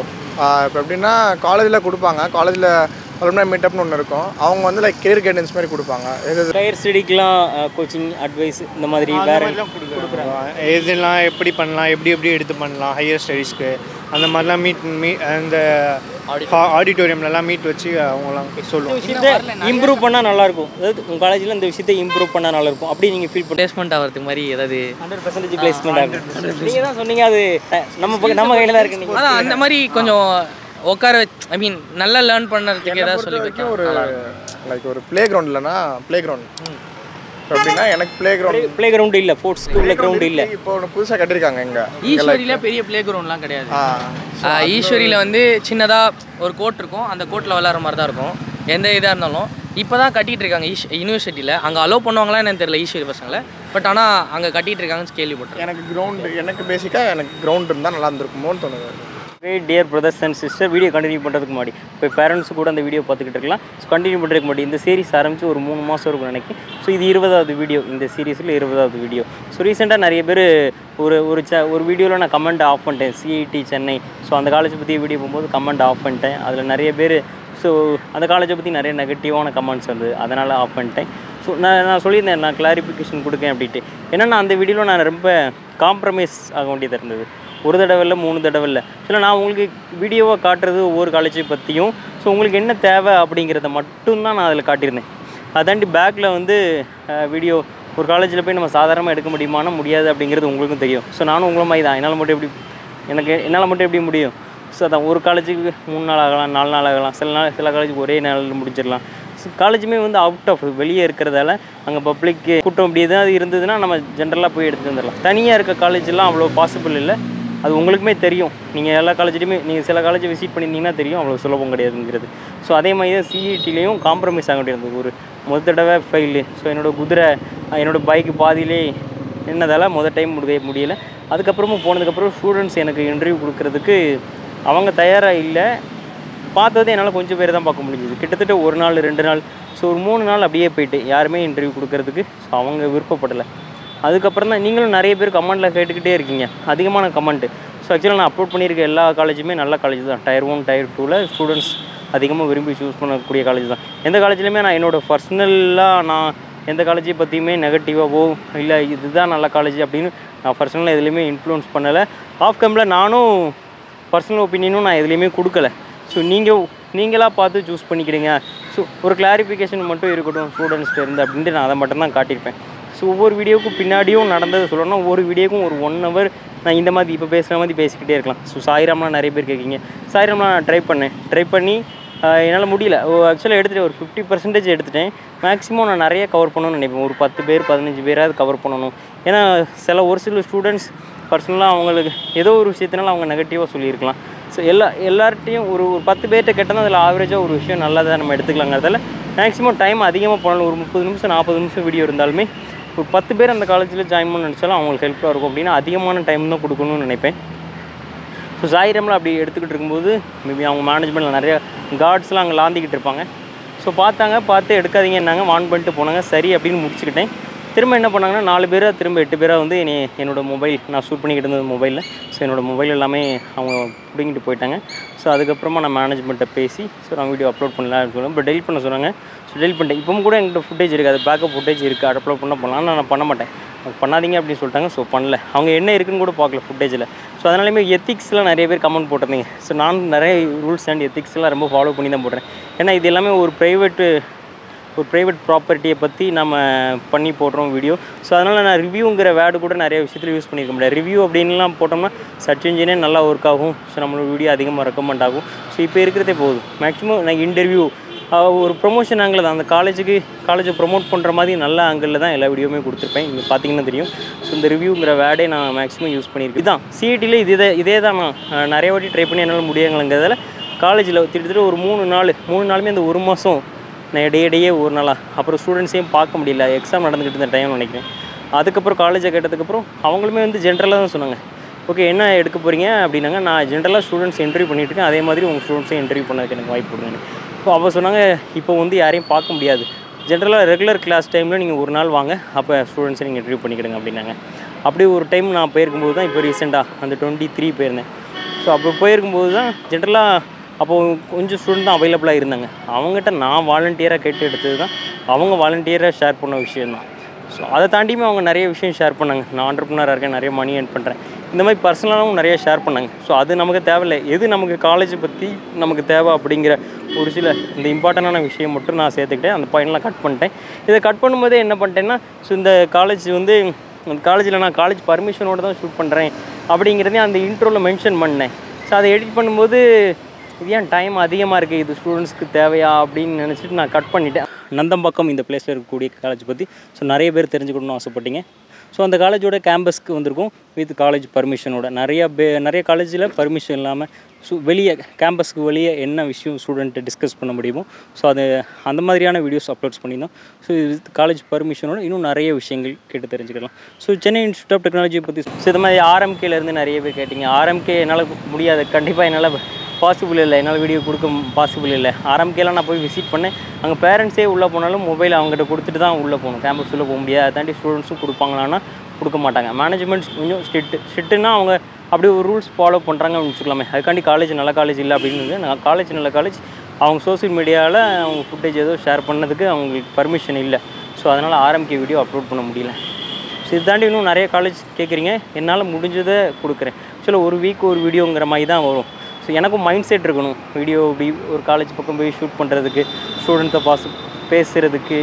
இப்போ எப்படின்னா காலேஜில் கொடுப்பாங்க. காலேஜில் அலுமினி மீட்டப்னு ஒன்று இருக்கும். அவங்க வந்து லைக் கெரியர் கைடன்ஸ் மாதிரி கொடுப்பாங்க. ஹையர் ஸ்டடிக்கெலாம் கோச்சிங் அட்வைஸ் இந்த மாதிரி வேறு கொடுக்குறாங்க. எதெல்லாம் எப்படி பண்ணலாம், எப்படி எடுத்து பண்ணலாம் ஹையர் ஸ்டடீஸ்க்கு அந்த மாதிரிலாம் அந்த ஆடிட்டோரியம்லலாம் மீட் வச்சு அவங்களாம் சொல்லுவோம். விஷயத்தை இம்ப்ரூவ் பண்ணால் நல்லாயிருக்கும். அதாவது உங்கள் காலேஜில் இந்த விஷயத்தை இம்ப்ரூவ் பண்ணால் நல்லாயிருக்கும் அப்படி நீங்கள் ஃபீல் பிளேஸ்மெண்ட் ஆகிறதுக்கு மாதிரி ஏதாவது 100% பிளேஸ்மெண்ட் ஆகும். நீங்கள் தான் சொன்னீங்க அது நம்ம கையில் தான் இருக்குது. அதான் அந்த மாதிரி கொஞ்சம் உட்கார வச்சு ஐ மீன் நல்லா லேர்ன் பண்ணுறதுக்கு ஏதாவது சொல்லி ஒரு லைக் ஒரு ப்ளே கிரவுண்ட் இல்லைனா ப்ளே கிரவுண்ட் அப்படின்னா எனக்கு ப்ளே கிரவுண்டு இல்லை, ஸ்போர்ட்ஸ்க்கு உள்ள கிரவுண்டு இல்லை. இப்போ ஒன்று புதுசாக கட்டிருக்காங்க. எங்கள் ஈஸ்வரியில் பெரிய ப்ளே கிரவுண்ட்லாம் கிடையாது. ஈஸ்வரியில் வந்து சின்னதாக ஒரு கோர்ட் இருக்கும். அந்த கோர்ட்டில் விளாட்ற மாதிரி தான் இருக்கும் எந்த இதாக இருந்தாலும். இப்போ தான் கட்டிகிட்டு இருக்காங்க யூனிவர்சிட்டியில். அங்கே அலோவ் பண்ணுவாங்களா என்னன்னு தெரியல ஈஸ்வரி பசங்களை. பட் ஆனால் அங்கே கட்டிகிட்டு இருக்காங்கன்னு கேள்விப்பட்டேன். எனக்கு பேசிக்காக எனக்கு கிரவுண்ட் இருந்தால் நல்லா இருந்திருக்குமோன்னு தோணுது. Dear brothers and sister, video continue பண்ணுறதுக்கு முன்னாடி இப்போ பேரண்ட்ஸு கூட அந்த வீடியோ பார்த்துக்கிட்டு இருக்கலாம். ஸோ கண்டினியூ பண்ணுறதுக்கு முன்னாடி இந்த சீரிஸ் ஆரம்பித்து ஒரு 3 மாதம் இருக்கும்னு நினைக்கிறேன். ஸோ இது 20வது வீடியோ, இந்த சீரீஸில் 20வது வீடியோ. ஸோ ரீசெண்டாக நிறைய பேர் ஒரு வீடியோவில் நான் கமெண்ட் ஆஃப் பண்ணிட்டேன். CIT சென்னை, ஸோ அந்த காலேஜை பற்றி வீடியோ போகும்போது கமெண்ட் ஆஃப் பண்ணிட்டேன். அதில் நிறைய பேர் ஸோ அந்த காலேஜை பற்றி நிறைய நெகட்டிவான கமெண்ட்ஸ் வந்து அதனால் ஆஃப் பண்ணிட்டேன். ஸோ நான் சொல்லியிருந்தேன் நான் கிளாரிஃபிகேஷன் கொடுக்கேன் அப்படின்ட்டு. ஏன்னா அந்த வீடியோவில் நான் ரொம்ப காம்ப்ரமைஸ் ஆக வேண்டியதாக இருந்தது. ஒரு தடவை இல்லை, 3 தடவை இல்லை. இல்லை நான் உங்களுக்கு வீடியோவாக காட்டுறது ஒவ்வொரு காலேஜை பற்றியும். ஸோ உங்களுக்கு என்ன தேவை அப்படிங்கிறத மட்டும்தான் நான் அதில் காட்டியிருந்தேன். அதாண்டி பேக்கில் வந்து வீடியோ ஒரு காலேஜில் போய் நம்ம சாதாரணமாக எடுக்க முடியுமானா முடியாது அப்படிங்கிறது உங்களுக்கும் தெரியும். ஸோ நானும் உங்களை மாதிரி தான். என்னால் மட்டும் எப்படி முடியும்? ஸோ அதான் ஒரு காலேஜுக்கு 3 நாள் ஆகலாம், 4 நாள் ஆகலாம், சில காலேஜுக்கு ஒரே நாளில் முடிச்சிடலாம். ஸோ காலேஜுமே வந்து அவுட் ஆஃப் வெளியே இருக்கிறதால அங்கே பப்ளிக்கு கூட்டம் இப்படி எதாவது இருந்ததுன்னா நம்ம ஜென்ரலாக போய் எடுத்துகிட்டு வந்துடலாம். தனியாக இருக்க காலேஜெலாம் அவ்வளோ பாசிபிள் இல்லை. அது உங்களுக்குமே தெரியும். நீங்கள் எல்லா காலேஜ்லையுமே நீங்கள் சில காலேஜை விசிட் பண்ணியிருந்தீங்கன்னா தெரியும் அவ்வளோ சுலபம் கிடையாதுங்கிறது. ஸோ ஸோ அதே மாதிரி தான் சிஇடிலையும் காம்ப்ரமைஸ் ஆக வேண்டியிருந்தது. ஒரு முதல் தடவை ஃபெயிலு. ஸோ என்னோடய பைக்கு பாதியிலே என்னதால் டைம் முடியலை. அதுக்கப்புறமும் போனதுக்கப்புறம் ஸ்டூடெண்ட்ஸ் எனக்கு இன்டர்வியூ கொடுக்கறதுக்கு அவங்க தயாராக இல்லை. பார்த்தது என்னால் கொஞ்சம் பேர் தான் பார்க்க முடிஞ்சுது. கிட்டத்தட்ட 1 நாள் 2 நாள், ஸோ ஒரு 3 நாள் அப்படியே போயிட்டு யாருமே இன்டர்வியூ கொடுக்கறதுக்கு ஸோ அவங்க விருப்பப்படலை. அதுக்கப்புறம் தான் நீங்களும் நிறைய பேர் கமெண்ட்டில் கேட்டுக்கிட்டே இருக்கீங்க, அதிகமான கமெண்ட்டு. ஸோ ஆக்சுவலாக நான் அப்லோட் பண்ணியிருக்க எல்லா காலேஜுமே நல்ல காலேஜ் தான். Tier 1 Tier 2ல் ஸ்டூடெண்ட்ஸ் அதிகமாக விரும்பி சூஸ் பண்ணக்கூடிய காலேஜ் தான். எந்த காலேஜ்லையுமே நான் என்னோடய பர்சனலாக நான் எந்த காலேஜை பற்றியுமே நெகட்டிவாகவோ இல்லை இதுதான் நல்ல காலேஜ் அப்படின்னு நான் பர்சனலாக எதுலேயுமே இன்ஃப்ளூயன்ஸ் பண்ணலை. ஆஃப் கேம்பில் நானும் பர்சனல் ஒப்பீனியனும் நான் எதுலேயுமே கொடுக்கல. ஸோ நீங்களாக பார்த்து சூஸ் பண்ணிக்கிறீங்க. ஸோ ஒரு கிளாரிஃபிகேஷன் மட்டும் இருக்கட்டும் ஸ்டூடெண்ட்ஸ்ட்டு இருந்து அப்படின்ட்டு நான் அதை மட்டும்தான் காட்டியிருப்பேன். ஸோ ஒவ்வொரு வீடியோவுக்கும் பின்னாடியும் நடந்தது சொல்லணும்னா ஒவ்வொரு வீடியோக்கும் ஒரு 1 hour நான் இந்த மாதிரி இப்போ பேசுகிற மாதிரி பேசிக்கிட்டே இருக்கலாம். ஸோ சாய்ராம்லாம் நிறைய பேர் கேட்குறீங்க. சாய்ராம்லாம் நான் ட்ரை பண்ணி என்னால் முடியல. ஆக்சுவலாக எடுத்துகிட்டேன், ஒரு 50% எடுத்துட்டேன். மேக்ஸிமம் நான் நிறைய கவர் பண்ணணும்னு நினைப்பேன். ஒரு 10 பேர் 15 பேராவது கவர் பண்ணணும். ஏன்னா ஒரு சில ஸ்டூடெண்ட்ஸ் பர்சனலாக அவங்களுக்கு ஏதோ ஒரு விஷயத்தினால அவங்க நெகட்டிவாக சொல்லியிருக்கலாம். ஸோ எல்லார்ட்டையும் ஒரு 10 பேர்கிட்ட கேட்டால் அதில் ஆவரேஜாக ஒரு விஷயம் நல்லதாக நம்ம எடுத்துக்கலாங்கிறதால மேக்ஸிமம் டைம் அதிகமாக போனாலும் ஒரு 30 நிமிஷம் 40 நிமிஷம் வீடியோ இருந்தாலுமே ஒரு 10 பேர் அந்த காலேஜில் ஜாயின் பண்ண நினச்சாலும் அவங்களுக்கு ஹெல்ப்ஃபுல்லாக இருக்கும் அப்படின்னா அதிகமான டைம் தான் கொடுக்கணும்னு நினைப்பேன். ஸோ சாய்ராமில் அப்படி எடுத்துக்கிட்டு இருக்கும்போது மேபி அவங்க மேனேஜ்மெண்ட்டில் நிறைய கார்ட்ஸ்லாம் அங்கே லாந்திக்கிட்டு இருப்பாங்க. ஸோ பார்த்து எடுக்காதீங்கன்னாங்க, வான் பண்ணிட்டு போனாங்க. சரி அப்படின்னு முடிச்சுக்கிட்டேன். திரும்ப என்ன பண்ணாங்கன்னா 4 பேராக திரும்ப 8 பேராக வந்து என்னோடய மொபைல் நான் ஷூட் பண்ணிக்கிட்டு இருந்தது மொபைலில். ஸோ என்னோடய மொபைல் எல்லாமே அவங்க பிடிங்கிட்டு போயிட்டாங்க. ஸோ அதுக்கப்புறமா நான் மேனேஜ்மெண்ட்டை பேசி ஸோ நான் வீடியோ அப்லோட் பண்ணலான்னு சொன்னேன். இப்போ டெலிட் பண்ண சொன்னாங்க. ஸோ டெலிட் பண்ணிட்டேன். இப்பவும் கூட என்கிட்ட ஃபுட்டேஜ் இருக்குது, அது பேக்கப் ஃபுட்டேஜ் இருக்குது, அப்லோட் பண்ணலாம். நான் பண்ண மாட்டேன், பண்ணாதீங்க அப்படின்னு சொல்லிட்டாங்க. ஸோ பண்ணல. அவங்க என்ன இருக்குன்னு கூட பார்க்கல ஃபுட்டேஜில். ஸோ அதனாலேயுமே எத்திக்ஸ்லாம் நிறைய பேர் கமெண்ட் போட்டிருந்தீங்க. ஸோ நான் நிறைய ரூல்ஸ் அண்ட் எத்திக்ஸ்லாம் ரொம்ப ஃபாலோ பண்ணி தான் போடுறேன். ஏன்னா இது எல்லாமே ஒரு ப்ரைவேட் ப்ராப்பர்ட்டியை பற்றி நம்ம பண்ணி போடுறோம் வீடியோ. ஸோ அதனால் நான் ரிவ்யூங்கிற வேர்டு கூட நிறைய விஷயத்தில் யூஸ் பண்ணியிருக்க முடியாது. ரிவ்யூ அப்படின்லாம் போட்டோம்னா சர்ச் இன்ஜினே நல்லா ஒர்க் ஆகும். ஸோ நம்மளோட வீடியோ அதிகமாக ரெக்கமெண்ட் ஆகும். ஸோ இப்போ இருக்கிறதே போதும். மேக்ஸிமம் நான் இன்டர்வியூ ஒரு ப்ரொமோஷன் ஆங்கிள் தான், அந்த காலேஜை ப்ரொமோட் பண்ணுற மாதிரி நல்ல ஆங்கிளில் தான் எல்லா வீடியோவுமே கொடுத்துருப்பேன். இங்கே பார்த்தீங்கன்னா தெரியும். ஸோ இந்த ரிவ்யூங்கிற வேர்டே நான் மேக்ஸிமம் யூஸ் பண்ணியிருக்கேன். இதுதான் சிஇடியில் இதே தான் நான் நிறைய வாட்டி ட்ரை பண்ணி என்னால் முடியாங்கிறதால காலேஜில் கிட்டத்தட்ட ஒரு 3 நாளுமே அந்த 1 மாதம் நான் இடையே ஒரு நாளாக அப்புறம் ஸ்டூடெண்ட்ஸையும் பார்க்க முடியல. எக்ஸாம் நடந்துக்கிட்டு இருந்த டைம் நினைக்கிறேன். அதுக்கப்புறம் காலேஜை கேட்டதுக்கப்புறம் அவங்களுமே வந்து ஜென்ரலாக தான் சொன்னாங்க, ஓகே என்ன எடுக்க போகிறீங்க அப்படின்னாங்க. நான் ஜென்ரலாக ஸ்டூடெண்ட்ஸ் இன்டர்வியூ பண்ணிகிட்ருக்கேன், அதே மாதிரி உங்கள் ஸ்டூடெண்ட்ஸையும் இன்டர்வியூ பண்ணதுக்கு எனக்கு வாய்ப்பு கொடுங்க. இப்போ அப்போ சொன்னாங்க, இப்போ வந்து யாரையும் பார்க்க முடியாது, ஜென்ரலாக ரெகுலர் கிளாஸ் டைமில் நீங்கள் ஒரு நாள் வாங்க, அப்போ ஸ்டூடெண்ட்ஸை நீங்கள் இன்டர்வியூ பண்ணிக்கிடுங்க அப்படின்னாங்க. அப்படி ஒரு டைம் நான் போயிருக்கும்போது தான் இப்போ ரீசெண்டாக அந்த 23 போயிருந்தேன். ஸோ அப்போ போயிருக்கும்போது தான் ஜென்ரலாக அப்போது கொஞ்சம் ஸ்டூடெண்ட் தான் அவைலபிளாக இருந்தாங்க. அவங்ககிட்ட நான் வாலண்டியராக கேட்டு எடுத்தது தான் அவங்க வாலண்டியராக ஷேர் பண்ண விஷயந்தான். ஸோ அதை தாண்டியுமே அவங்க நிறைய விஷயம் ஷேர் பண்ணாங்க. நான் ஆண்டர்ப்ரனராக இருக்கேன், நிறைய மணி ஏர்ன் பண்ணுறேன், இந்த மாதிரி பர்சனலாகவும் நிறைய ஷேர் பண்ணாங்க. ஸோ அது நமக்கு தேவையில்லை, எது நமக்கு காலேஜை பற்றி நமக்கு தேவை அப்படிங்கிற ஒரு சில இந்த இம்பார்ட்டண்டான விஷயம் மட்டும் நான் சேர்த்துக்கிட்டேன். அந்த பாயிண்ட்லாம் கட் பண்ணிட்டேன். இதை கட் பண்ணும்போதே என்ன பண்ணிட்டேன்னா, ஸோ இந்த காலேஜ் வந்து அந்த காலேஜில் நான் காலேஜ் பர்மிஷனோடு தான் ஷூட் பண்ணுறேன் அப்படிங்கிறதையும் அந்த இன்ட்ரோவில் மென்ஷன் பண்ணேன். ஸோ அதை எடிட் பண்ணும்போது இது ஏன் டைம் அதிகமாக இருக்குது, இது ஸ்டூடெண்ட்ஸ்க்கு தேவையா அப்படின்னு நினச்சிட்டு நான் கட் பண்ணிட்டேன். நந்தம்பாக்கம் இந்த பிளேஸில் இருக்கக்கூடிய காலேஜ் பற்றி ஸோ நிறைய பேர் தெரிஞ்சுக்கணும்னு ஆசைப்பட்டீங்க. ஸோ அந்த காலேஜோட கேம்பஸ்க்கு வந்திருக்கும் வித் காலேஜ் பர்மிஷனோட. நிறைய காலேஜில் பர்மிஷன் இல்லாமல் வெளியே கேம்பஸ்க்கு வெளியே என்ன விஷயம் ஸ்டூடெண்ட்டு டிஸ்கஸ் பண்ண முடியுமோ ஸோ அது அந்த மாதிரியான வீடியோஸ் அப்லோட்ஸ் பண்ணியிருந்தோம். ஸோ இது காலேஜ் பர்மிஷனோட இன்னும் நிறைய விஷயங்கள் கேட்டு தெரிஞ்சுக்கலாம். ஸோ சென்னை இன்ஸ்டியூட் ஆஃப் டெக்னாலஜியை பற்றி ஸோ இது மாதிரி ஆர்எம்கேலேருந்து நிறைய பேர் கேட்டிங்க. ஆர்எம்கே என்னால் முடியாது, கண்டிப்பாக என்னால் பாசிபிள் இல்லை, என்னால் வீடியோ கொடுக்க பாசிபிள் இல்லை. ஆர்எம்கேலாம் நான் போய் விசிட் பண்ணேன். அங்கே பேரண்ட்ஸே உள்ளே போனாலும் மொபைல் அவங்ககிட்ட கொடுத்துட்டு தான் உள்ளே போகணும், கேம்பஸ் உள்ளே போக முடியாது. அதை தாண்டி ஸ்டூடெண்ட்ஸும் கொடுப்பாங்களான்னா கொடுக்க மாட்டாங்க. மேனேஜ்மெண்ட்ஸ் கொஞ்சம் ஸ்ட்ரிக்ட்டுன்னா அவங்க அப்படியே ஒரு ரூல்ஸ் ஃபாலோ பண்ணுறாங்க அப்படின்னு வச்சுக்கலாமே. அதுக்காண்டி காலேஜ் நல்ல காலேஜ் இல்லை அப்படின்னு நான் காலேஜ் நல்ல காலேஜ் அவங்க சோஷியல் மீடியாவில் அவங்க ஃபுட்டேஜ் ஏதோ ஷேர் பண்ணதுக்கு அவங்களுக்கு பர்மிஷன் இல்லை. ஸோ அதனால் ஆர்எம்கே வீடியோ அப்லோட் பண்ண முடியல. ஸோ இது தாண்டி இன்னும் நிறைய காலேஜ் கேட்குறீங்க, என்னால் முடிஞ்சதை கொடுக்குறேன். ஆக்சுவலாக ஒரு வீக் ஒரு வீடியோங்கிற மாதிரி தான் வரும். ஸோ எனக்கும் மைண்ட் செட் இருக்கணும், வீடியோ இப்படி ஒரு காலேஜ் பக்கம் போய் ஷூட் பண்ணுறதுக்கு, ஸ்டூடெண்ட்ஸை பேசுகிறதுக்கு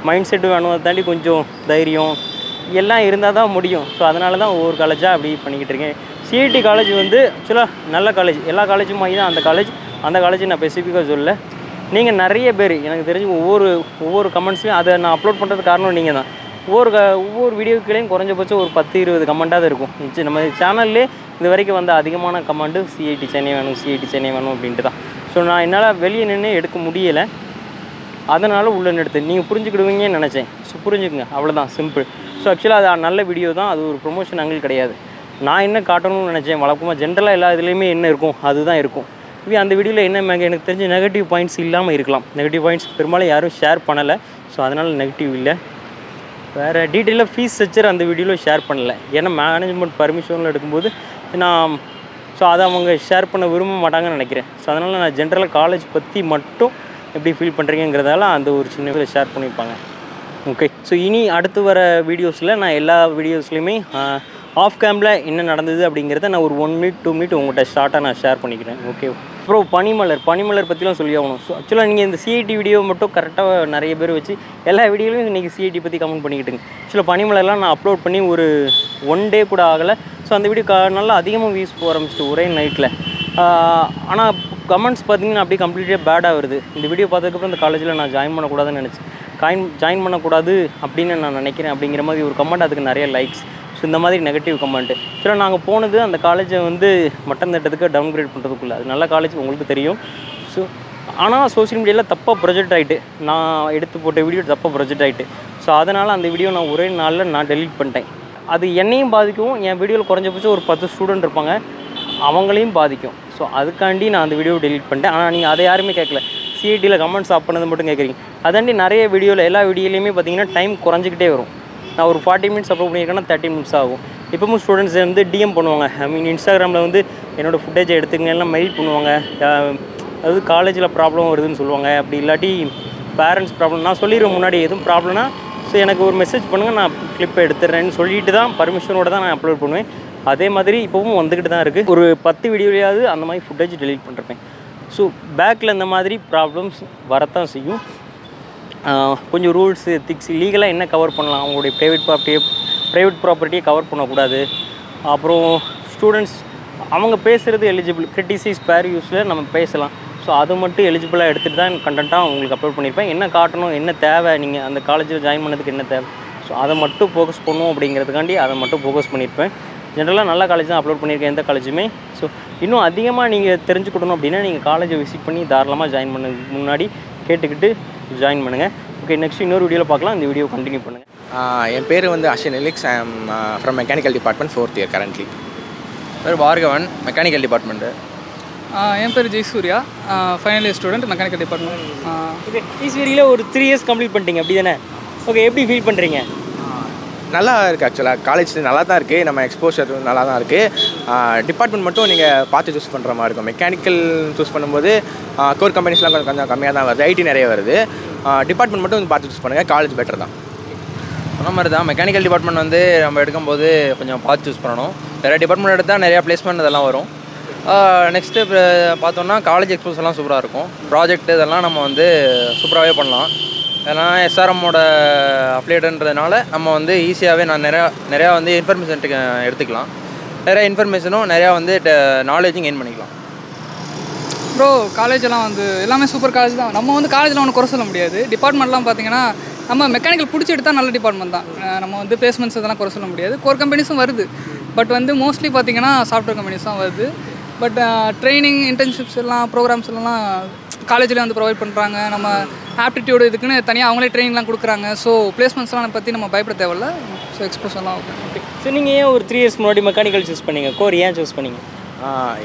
மைண்ட் செட்டு வேணும். அதை தாண்டி கொஞ்சம் தைரியம் எல்லாம் இருந்தால் தான் முடியும். ஸோ அதனால தான் ஒவ்வொரு காலேஜாக அப்படி பண்ணிக்கிட்டு இருக்கேன். சிஐடி காலேஜ் வந்து ஆக்சுவலாக நல்ல காலேஜ், எல்லா காலேஜும் மாதிரி தான் அந்த காலேஜ் நான் ஸ்பெசிஃபிக்காக சொல்லலை. நீங்கள் நிறைய பேர் எனக்கு தெரிஞ்சு ஒவ்வொரு கமெண்ட்ஸையும் அதை நான் அப்லோட் பண்ணுறது காரணம் நீங்கள் தான். ஒவ்வொரு வீடியோக்களையும் குறைஞ்சபட்சம் ஒரு 10-20 கமெண்ட்டாக தான் இருக்கும். நம்ம சேனல்லே இது வரைக்கும் வந்த அதிகமான கமெண்ட்டு சிஐடி சென்னை வேணும் அப்படின்ட்டு தான். ஸோ நான் என்னால் வெளியே நின்று எடுக்க முடியலை, அதனால் உள்ளே எடுத்தேன். நீங்கள் புரிஞ்சுக்கிடுவீங்கன்னு நினச்சேன். ஸோ புரிஞ்சுக்குங்க, அவ்வளோதான், சிம்பிள். ஸோ ஆக்சுவலாக அது நல்ல வீடியோ தான், அது ஒரு ப்ரொமோஷன் ஆங்கிள் கிடையாது. நான் என்ன காட்டணும்னு நினச்சேன், வழக்கமாக ஜென்ரலாக எல்லா இதுலேயுமே என்ன இருக்கும் அதுதான் இருக்கும். இது அந்த வீடியோவில் என்ன எனக்கு தெரிஞ்ச நெகட்டிவ் பாயிண்ட்ஸ் இல்லாமல் இருக்கலாம். நெகட்டிவ் பாயிண்ட்ஸ் பெரும்பாலும் யாரும் ஷேர் பண்ணலை, ஸோ அதனால் நெகட்டிவ் இல்லை. வேறு டீட்டெயிலாக ஃபீஸ் ஸ்ட்ரக்சர் அந்த வீடியோவில் ஷேர் பண்ணலை, ஏன்னா மேனேஜ்மெண்ட் பர்மிஷனில் எடுக்கும்போது நான் ஸோ அதை அவங்க ஷேர் பண்ண விரும்ப மாட்டாங்கன்னு நினைக்கிறேன். ஸோ அதனால் நான் ஜென்ரலாக காலேஜ் பற்றி மட்டும் எப்படி ஃபீல் பண்ணுறீங்கிறதால அந்த ஒரு சின்ன வீடியோ ஷேர் பண்ணியிருப்பாங்க. ஓகே, ஸோ இனி அடுத்து வர வீடியோஸில் நான் எல்லா வீடியோஸ்லையுமே ஆஃப் கேம்பில் என்ன நடந்தது அப்படிங்கிறத நான் ஒரு 1 minute 2 minute உங்கள்கிட்ட ஷார்ட்டாக நான் ஷேர் பண்ணிக்கிறேன். ஓகே, அப்புறம் பனிமலர் பற்றிலாம் சொல்லி ஆகணும். ஸோ ஆக்சுவலாக நீங்கள் இந்த சிஐடி வீடியோ மட்டும் கரெக்டாக நிறைய பேர் வச்சு எல்லா வீடியோலையும் இன்றைக்கி சிஐடி பற்றி கமெண்ட் பண்ணிக்கிட்டுங்க. ஆக்சுவலாக பனிமலர்லாம் நான் அப்லோட் பண்ணி ஒரு 1 day கூட ஆகலை. ஸோ அந்த வீடியோ நல்லா அதிகமாக வியூஸ் போக ஆரம்பிச்சிட்டு ஒரே நைட்டில். ஆனால் கமெண்ட்ஸ் பார்த்தீங்கன்னா அப்படியே கம்ப்ளீட்டாக பேடாக வருது. இந்த வீடியோ பார்த்ததுக்கப்புறம் இந்த காலேஜில் நான் ஜாயின் பண்ணக்கூடாதுன்னு நினச்சேன். ஜாயின் பண்ணக்கூடாது அப்படின்னு நான் நினைக்கிறேன் அப்படிங்கிற மாதிரி ஒரு கமெண்ட், அதுக்கு நிறைய லைக்ஸ். ஸோ இந்த மாதிரி நெகட்டிவ் கமெண்ட்டு. ஸோ நாங்கள் போனது அந்த காலேஜை வந்து மட்டம் தட்டத்துக்கு டவுன்கிரேட் பண்ணுறதுக்குள்ள. அது நல்ல காலேஜ், உங்களுக்கு தெரியும். ஸோ ஆனால் சோஷியல் மீடியாவில் தப்பாக ப்ரொஜெக்ட் ஆகிட்டு, நான் எடுத்து போட்ட வீடியோ தப்பாக ப்ரொஜெக்ட் ஆகிட்டு. ஸோ அதனால் அந்த வீடியோ நான் ஒரே நாளில் நான் டெலீட் பண்ணிட்டேன். அது என்னையும் பாதிக்கும், என் வீடியோவில் குறைஞ்சபட்சம் ஒரு 10 ஸ்டூடெண்ட் இருப்பாங்க, அவங்களையும் பாதிக்கும். ஸோ அதுக்காண்டி நான் அந்த வீடியோவை டெலீட் பண்ணிட்டேன். ஆனால் நீங்கள் அதை யாருமே கேட்கல, சிஐடியில் கமெண்ட்ஸ் ஆஃப் பண்ணது மட்டும் கேட்குறீங்க. அதாண்டி நிறைய வீடியோவில் எல்லா வீடியோலையுமே பார்த்தீங்கன்னா டைம் குறைஞ்சிக்கிட்டே வரும். நான் ஒரு 40 minutes அப்லோட் பண்ணியிருக்கேன்னா 30 minutes ஆகும். இப்போவும் ஸ்டூடெண்ட்ஸ் வந்து டிஎம் பண்ணுவாங்க, ஐ மீன் இன்ஸ்டாகிராமில் வந்து என்னோடய ஃபுட்டேஜை எடுத்துங்க எல்லாம் மெயில் பண்ணுவாங்க. அதாவது காலேஜில் ப்ராப்ளம் வருதுன்னு சொல்லுவாங்க, அப்படி இல்லாட்டி பேரண்ட்ஸ் ப்ராப்ளம். நான் சொல்லிடுவேன் முன்னாடி, எதுவும் ப்ராப்ளம்னா ஸோ எனக்கு ஒரு மெசேஜ் பண்ணுங்கள், நான் கிளிப்பை எடுத்துடுறேன்னு சொல்லிட்டு தான் பர்மிஷனோடு தான் நான் அப்லோட் பண்ணுவேன். அதே மாதிரி இப்போவும் வந்துக்கிட்டு தான் இருக்குது. ஒரு 10 வீடியோலையாவது அந்த மாதிரி ஃபுட்டேஜ் டெலீட் பண்ணிருப்பேன். ஸோ பேக்கில் இந்த மாதிரி ப்ராப்ளம்ஸ் வரத்தான் செய்யும். கொஞ்சம் ரூல்ஸு எத்திக்ஸ் லீகலாக என்ன கவர் பண்ணலாம், அவங்களுடைய ப்ரைவேட் ப்ராப்பர்ட்டியை கவர் பண்ணக்கூடாது. அப்புறம் ஸ்டூடெண்ட்ஸ் அவங்க பேசுகிறது எலிஜிபிள், கிரிட்டிசைஸ் ஃபேர் யூஸில் நம்ம பேசலாம். ஸோ அது மட்டும் எலிஜிபிளாக எடுத்துகிட்டு தான் கண்டென்ட்டாக உங்களுக்கு அப்லோட் பண்ணியிருப்பேன். என்ன காட்டணும், என்ன தேவை, நீங்கள் அந்த காலேஜில் ஜாயின் பண்ணதுக்கு என்ன தேவை, ஸோ அதை மட்டும் ஃபோக்கஸ் பண்ணுவோம் அப்படிங்கிறதுக்காண்டி அதை மட்டும் ஃபோக்கஸ் பண்ணியிருப்பேன். ஜென்ரலாக நல்ல காலேஜ் தான் அப்லோட் பண்ணியிருக்கேன், எந்த காலேஜுமே. ஸோ இன்னும் அதிகமாக நீங்கள் தெரிஞ்சுக்கிடணும் அப்படின்னா நீங்கள் காலேஜை விசிட் பண்ணி தாராளமாக ஜாயின் பண்ணதுக்கு முன்னாடி கேட்டுக்கிட்டு ஜாயின் பண்ணுங்கள். ஓகே, நெக்ஸ்ட் இன்னொரு வீடியோவில் பார்க்கலாம். இந்த வீடியோ கண்டினியூ பண்ணுங்கள். என் பேர் வந்து Ashwin Alex. I am from mechanical department 4th year currently. பேர் பார்கவன், மெக்கானிக்கல் டிபார்ட்மெண்ட்டு. என் பேர் Jayasurya, final year student, mechanical department. Okay, ஈஸ்வரியில் ஒரு 3 years கம்ப்ளீட் பண்ணிட்டீங்க அப்படி தானே? ஓகே, எப்படி ஃபீல் பண்ணுறீங்க? நல்லா இருக்குது. ஆக்சுவலாக காலேஜ் நல்லா தான் இருக்குது, நம்ம எக்ஸ்போஷர் நல்லா தான் இருக்குது. டிபார்ட்மெண்ட் மட்டும் நீங்கள் பார்த்து சூஸ் பண்ணுற மாதிரி இருக்கும். மெக்கானிக்கல் சூஸ் பண்ணும்போது கோர் கம்பெனிஸ்லாம் கொஞ்சம் கம்மியாக தான் வருது, ஐடி நிறைய வருது. டிபார்ட்மெண்ட் மட்டும் பார்த்து சூஸ் பண்ணுங்கள், காலேஜ் பெட்டர் தான். சொன்ன மாதிரி தான் மெக்கானிக்கல் டிபார்ட்மெண்ட் வந்து நம்ம எடுக்கும்போது கொஞ்சம் பார்த்து சூஸ் பண்ணணும். வேறு டிபார்ட்மெண்ட் எடுத்தால் நிறையா பிளேஸ்மெண்ட் இதெல்லாம் வரும். நெக்ஸ்ட்டு பார்த்தோன்னா காலேஜ் எக்ஸ்போஸ் சூப்பராக இருக்கும். ப்ராஜெக்ட் இதெல்லாம் நம்ம வந்து சூப்பராகவே பண்ணலாம். இதெல்லாம் எஸ்ஆர்எம்மோட அப்ளேடுன்றதுனால நம்ம வந்து ஈஸியாகவே நான் நிறையா வந்து இன்ஃபர்மேஷன் எடுத்துக்கலாம். நிறையா இன்ஃபர்மேஷனும் நிறையா வந்து நாலேஜும் கெயின் பண்ணிக்கலாம். ப்ரோ காலேஜெல்லாம் வந்து எல்லாமே சூப்பர் காலேஜ் தான். நம்ம வந்து காலேஜில் ஒன்று குறை சொல்ல முடியாது. டிபார்ட்மெண்ட்லாம் பார்த்தீங்கன்னா நம்ம மெக்கானிக்கல் பிடிச்சி எடுத்தால் நல்ல டிபார்ட்மெண்ட் தான். நம்ம வந்து பிளேஸ்மெண்ட்ஸ் இதெல்லாம் குறை சொல்ல முடியாது. கோர் கம்பெனிஸும் வருது, பட் வந்து மோஸ்ட்லி பார்த்தீங்கன்னா சாஃப்ட்வேர் கம்பெனிஸ் தான் வருது. பட் ட்ரைனிங் இன்டர்ன்ஷிப்ஸ் எல்லாம் ப்ரோக்ராம்ஸ் எல்லாம் காலேஜில் வந்து ப்ரொவைட் பண்ணுறாங்க. நம்ம ஆப்டிடியூடு இதுக்குன்னு தனியாக அவங்களே ட்ரைனிங்லாம் கொடுக்குறாங்க. ஸோ பிளேஸ்மெண்ட்ஸ்லாம் பற்றி நம்ம பயப்பட தேவையில்ல. ஸோ எக்ஸ்போஸ் எல்லாம் ஓகே. ஸோ நீங்கள் ஏன் ஒரு 3 years முன்னாடி மெக்கானிக்கல் சூஸ் பண்ணீங்க, கோர் ஏன் சூஸ் பண்ணீங்க?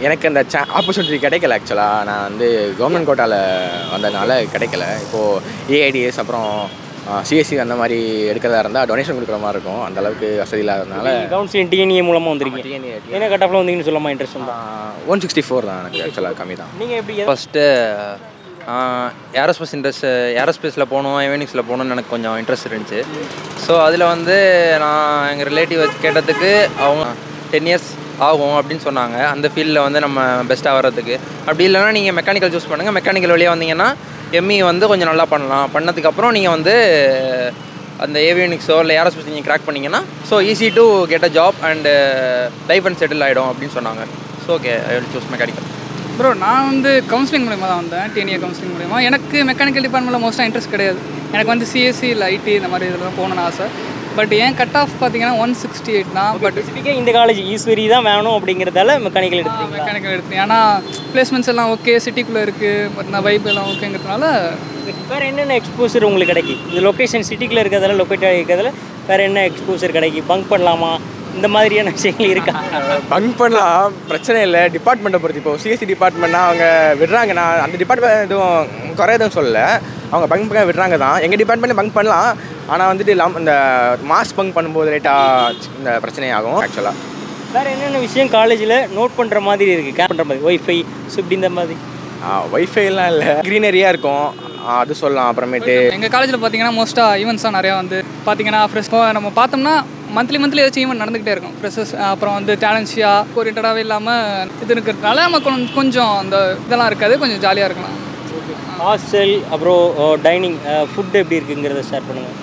எனக்கு அந்த ஆப்பர்ச்சுனிட்டி கிடைக்கல. ஆக்சுவலாக நான் வந்து கவர்மெண்ட் கோட்டாவில் வந்ததுனால கிடைக்கல. இப்போது ஏஐடிஎஸ் அப்புறம் சிஎஸ்சி அந்த மாதிரி எடுக்கிறதா இருந்தால் டொனேஷன் கொடுக்குற மாதிரி இருக்கும். அந்தளவுக்கு வசதி இல்லாததுனால கவுன்சிலிங் டிஎன்ஏ மூலமாக வந்திருக்கீங்க. என்ன கட் ஆஃபில் வந்தீங்கன்னு சொல்லாமல் இன்ட்ரெஸ்ட் தான். 164 தான் எனக்கு ஆக்சுவலாக கம்மி தான். நீங்கள் எப்படி ஃபஸ்ட்டு ஏரோஸ்பேஸில் போகணும், ஏவினிக்ஸில் போகணுன்னு எனக்கு கொஞ்சம் இன்ட்ரெஸ்ட் இருந்துச்சு. ஸோ அதில் வந்து நான் எங்கள் ரிலேட்டிவ் கேட்டதுக்கு அவங்க 10 years ஆகும் அப்படின்னு சொன்னாங்க. அந்த ஃபீல்டில் வந்து நம்ம பெஸ்ட்டாக வர்றதுக்கு. அப்படி இல்லைனா நீங்கள் மெக்கானிக்கல் சூஸ் பண்ணுங்கள். மெக்கானிக்கல் வழியாக வந்தீங்கன்னா எம்இ வந்து கொஞ்சம் நல்லா பண்ணலாம். பண்ணதுக்கப்புறம் நீங்கள் வந்து அந்த ஏவியனிக்ஸோ இல்லை ஏரோஸ்பேஸ் நீங்கள் கிராக் பண்ணிங்கன்னா so easy to get a job and life and settle ஆகிடும் அப்படின்னு சொன்னாங்க. So okay, I will choose mechanical. Bro நான் வந்து கவுன்சிலிங் மூலிமா தான் வந்தேன், டிஎன்ஏ கவுன்சிலிங் மூலிமா. எனக்கு மெக்கானிக்கல் டிபார்ட்மெண்ட்டில் மோஸ்ட்டாக இன்ட்ரெஸ்ட் கிடையாது. எனக்கு வந்து சிஎஸ்சி இல்லை ஐடி இந்த மாதிரி இதெல்லாம் போகணுன்னு ஆசை. பட் ஏன் கட் ஆஃப் பார்த்தீங்கன்னா 168 தான். பட் ஸ்பெசிஃபிக்காக இந்த காலேஜ் ஈஸ்வரி தான் வேணும் அப்படிங்கிறதால மெக்கானிக்கல் எடுத்துருக்கீங்க. மெக்கானிக்கல் எடுத்தேன். ஏன்னா பிளேஸ்மெண்ட்ஸ் எல்லாம் ஓகே, சிட்டிக்குள்ளே இருக்குது, பட் நான் வைப் எல்லாம் ஓகேங்கிறதுனால. வேறு என்னென்ன எக்ஸ்போசர் உங்களுக்கு கிடைக்கும்? இது லொக்கேஷன் சிட்டிக்குள்ளே இருக்கிறதால, லொக்கேட்டாக இருக்கிறதால வேறு என்ன எக்ஸ்போசர் கிடைக்கும்? பங்க் பண்ணலாமா, இந்த மாதிரியான விஷயங்கள் இருக்கா? பங்க் பண்ணலாம், பிரச்சனை இல்லை. டிபார்ட்மெண்ட்டை பொறுத்து இப்போ சிஎஸ்சி டிபார்ட்மெண்ட்னா அவங்க விடுறாங்க. நான் அந்த டிபார்ட்மெண்ட் எதுவும் குறை எதுவும் சொல்லலை, அவங்க பங்க் பண்ண விடுறாங்க தான். எங்கள் டிபார்ட்மெண்ட்டில் பங்க் பண்ணலாம், ஆனால் வந்துட்டு இந்த மாஸ் பங்க் பண்ணும்போது லேட்டாக இந்த பிரச்சனையாகும் ஆக்சுவலாக. வேறு என்னென்ன விஷயம் காலேஜில் நோட் பண்ணுற மாதிரி இருக்குது? கேப் பண்ணுற மாதிரி ஒய்ஃபை இப்படி இந்த மாதிரி? ஒய்ஃபைலாம் இல்லை, க்ரீனரியாக இருக்கும், அது சொல்லலாம். அப்புறமேட்டு எங்கள் காலேஜில் பார்த்தீங்கன்னா மோஸ்ட்டாக ஈவெண்ட்ஸாக நிறையா வந்து பார்த்தீங்கன்னா ஃப்ரெஷ் நம்ம பார்த்தோம்னா மந்த்லி ஏதாச்சும் ஈவெண்ட் நடந்துகிட்டே இருக்கும். ஃப்ரெஷர்ஸ் அப்புறம் வந்து டேலண்ட்ஸியாக ஓரியன்டாகவே இல்லாமல் இது இருக்கிறதுனால நம்ம கொஞ்சம் அந்த இதெல்லாம் இருக்காது, கொஞ்சம் ஜாலியாக இருக்கலாம். ஹாஸ்டல் அப்புறம் டைனிங் ஃபுட்டு எப்படி இருக்குங்கிறத ஷேர் பண்ணுங்கள்.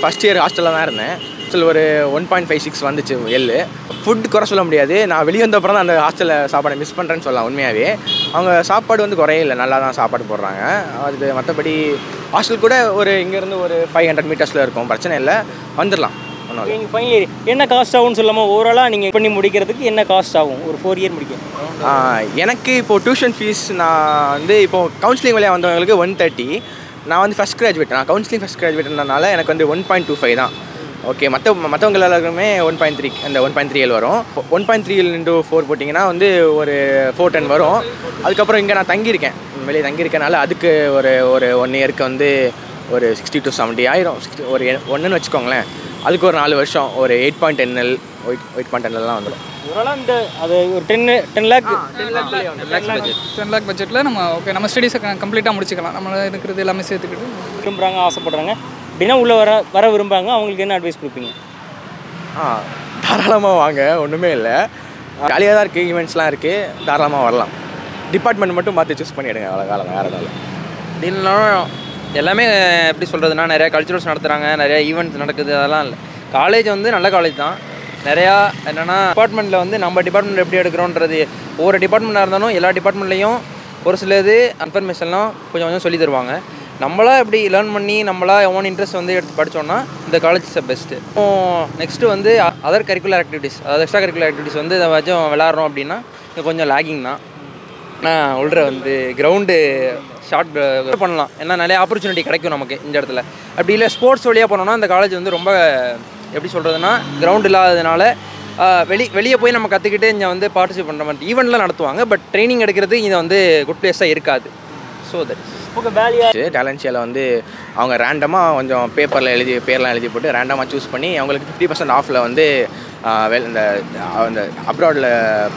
ஃபஸ்ட் இயர் ஹாஸ்டலில் தான் இருந்தேன். ஹாஸ்டல் ஒரு 1.56 வந்துச்சு எல்லு. ஃபுட் குறை சொல்ல முடியாது, நான் வெளியே வந்த அப்புறம் தான் அந்த ஹாஸ்டலில் சாப்பாடை மிஸ் பண்ணுறேன்னு சொல்லலாம். உண்மையாகவே அவங்க சாப்பாடு வந்து குறையே இல்லை, நல்லா தான் சாப்பாடு போடுறாங்க. அது மற்றபடி ஹாஸ்டல் கூட ஒரு இங்கேருந்து ஒரு 500 மீட்டர்ஸில் இருக்கும், பிரச்சனை இல்லை, வந்துடலாம். நீங்கள் ஃபைனல் இயர் என்ன காஸ்ட் ஆகும்னு சொல்லாமல் ஓவராலாக நீங்கள் பண்ணி முடிக்கிறதுக்கு என்ன காஸ்ட் ஆகும் ஒரு 4 இயர் முடிக்க? எனக்கு இப்போது டியூஷன் ஃபீஸ் நான் வந்து இப்போது கவுன்சிலிங் வழியாக வந்தவங்களுக்கு 130. நான் வந்து ஃபஸ்ட் கிராஜுவேட், நான் கவுன்சிலிங் ஃபஸ்ட் கிராஜுவேட்னால எனக்கு வந்து 1.25 தான். ஓகே, மற்றவங்க எல்லாருக்குமே 1.3, அந்த 1.3L வரும். 1.3L × 4 போட்டிங்கன்னா வந்து ஒரு 410 வரும். அதுக்கப்புறம் இங்கே நான் தங்கியிருக்கேன், வெளியே தங்கியிருக்கனால அதுக்கு ஒரு 1 இயருக்கு வந்து ஒரு 60 to 70 ஆயிரும். ஒரு 1ன்னு வச்சுக்கோங்களேன், அதுக்கு ஒரு 4 வருஷம் ஒரு 8.10L 8.10Lலாம் வந்துடும். ஓவராலாக இந்த அது ஒரு 10 லேக் 10 லேக் பட்ஜெட்டில் நம்ம ஓகே நம்ம ஸ்டடீஸை கம்ப்ளீட்டாக முடிச்சுக்கலாம். நம்மள இருக்கிறது எல்லாமே சேர்த்துக்கிட்டு. விரும்புகிறாங்க, ஆசைப்படுறாங்க அப்படின்னா உள்ளே வர விரும்புகிறாங்க, அவங்களுக்கு என்ன அட்வைஸ் கொடுப்பீங்க? தாராளமாக வாங்க, ஒன்றுமே இல்லை, ஜாலியாக தான் இருக்குது, ஈவெண்ட்ஸ்லாம் இருக்குது, தாராளமாக வரலாம். டிபார்ட்மெண்ட் மட்டும் மாற்றி சூஸ் பண்ணிவிடுங்க, அவ்வளோ வேறு எதாவது இல்லைனாலும் எல்லாமே எப்படி சொல்கிறதுனா நிறையா கல்ச்சுரல்ஸ் நடத்துகிறாங்க, நிறையா ஈவெண்ட்ஸ் நடக்குது, அதெல்லாம் இல்லை. காலேஜ் வந்து நல்ல காலேஜ் தான். நிறையா என்னென்னா டிபார்ட்மெண்ட்டில் வந்து நம்ம டிபார்ட்மெண்ட் எப்படி எடுக்கிறோன்றது, ஒவ்வொரு டிபார்ட்மெண்ட்டாக இருந்தாலும் எல்லா டிபார்ட்மெண்ட்லேயும் ஒரு சில இது இன்ஃபர்மேஷன்லாம் கொஞ்சம் சொல்லி தருவாங்க. நம்மளாக எப்படி லேர்ன் பண்ணி நம்மளாக ஓன் இன்ட்ரெஸ்ட் வந்து எடுத்து படித்தோன்னா இந்த காலேஜ் இஸ் பெஸ்ட்டு. நெக்ஸ்ட்டு வந்து அதர் கரிக்குலர் ஆக்டிவிட்டீஸ், அதாவது எக்ஸ்ட்ரா கரிக்குலர் ஆக்டிவிட்டீஸ் வந்து ஏதாச்சும் விளாட்றோம் அப்படின்னா இது கொஞ்சம் லேகிங் தான். நான் உள்ள வந்து கிரவுண்டு ஷார்ட் பண்ணலாம், ஏன்னா நிறைய ஆப்பர்ச்சுனிட்டி கிடைக்கும் நமக்கு இந்த இடத்துல. அப்படி இல்லை ஸ்போர்ட்ஸ் வழியாக போனோம்னா இந்த காலேஜ் வந்து ரொம்ப எப்படி சொல்கிறதுனா கிரவுண்ட் இல்லாததுனால வெளியே போய் நம்ம கற்றுக்கிட்டு இங்கே வந்து பார்ட்டிசிபேட் பண்ணுற மாதிரி ஈவெண்ட்லாம் நடத்துவாங்க. பட் ட்ரைனிங் எடுக்கிறது இதை வந்து குட் பிளேஸாக இருக்காது. So that okay. வேலையாக டேலண்ட்ஸில் வந்து அவங்க ரேண்டமாக கொஞ்சம் பேப்பரில் பேர்லாம் எழுதி போட்டு ரேண்டமாக சூஸ் பண்ணி அவங்களுக்கு 50% ஆஃபில் வந்து இந்த அப்ராடில்